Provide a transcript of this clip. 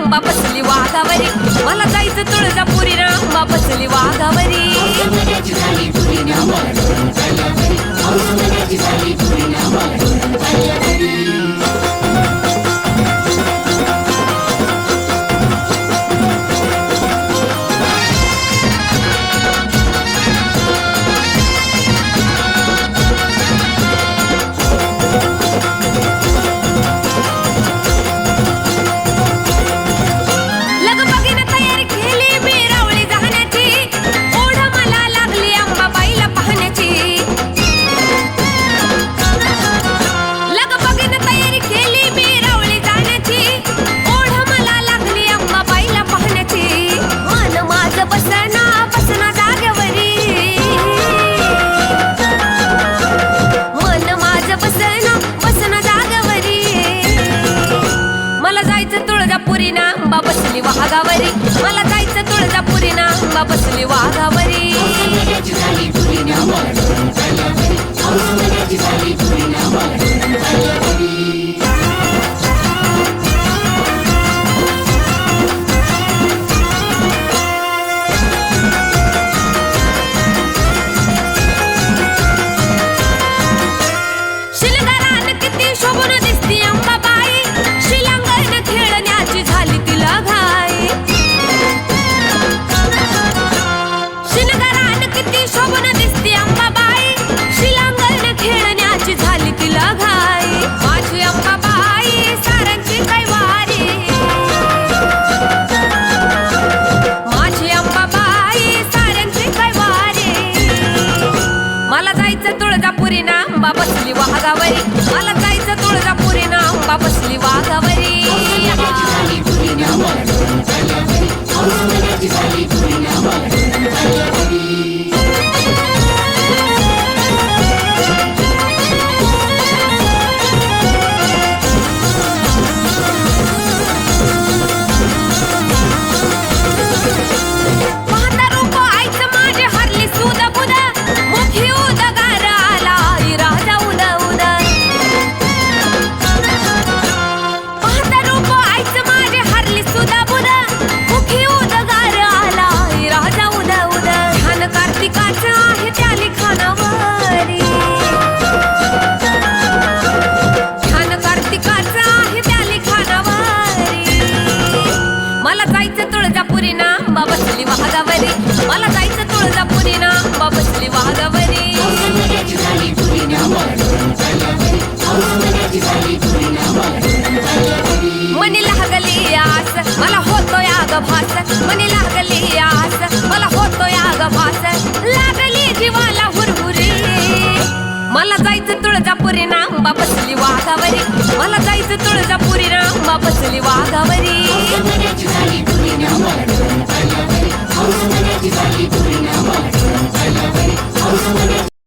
आंबा बसली वाघावरी मला जायचं तुळजापुरी आंबा बसली वाघावरी तुळजापुरी आंबा बसली वाघावरी मला जायचं तुळजापुरी आंबा बसली वाघावरी शिलंगरान किती शोभून दिसती अंबाबाई शिलांगण खेळण्याची झाली तिला घाई शिलंगरान किती शोभून दिसती अंबाबाई शिलांगण खेळण्याची झाली तिला घाई माझी अंबाबाई साऱ्यांची कैवारी माझी अंबाबाई साऱ्यांची कैवारी मला जायचं तुळजापुरी आंबा बसली वाघावरी मला जायचं तुळजापुरी आंबा बसली वाघावरी तुळजापुरी आंबा बसली वाघावरी मला जायचं तुळजापुरी आंबा बसली वाघावरी मनी लागली आस मला होतोय आगभास मनी लागली आस मला होतोय आगभास लागली जीवाला हुरहुरी मला जायचं तुळजापुरी आंबा बसली वाघावरी मला जायचं तुळजापुरी आंबा बसली वाघावरी How's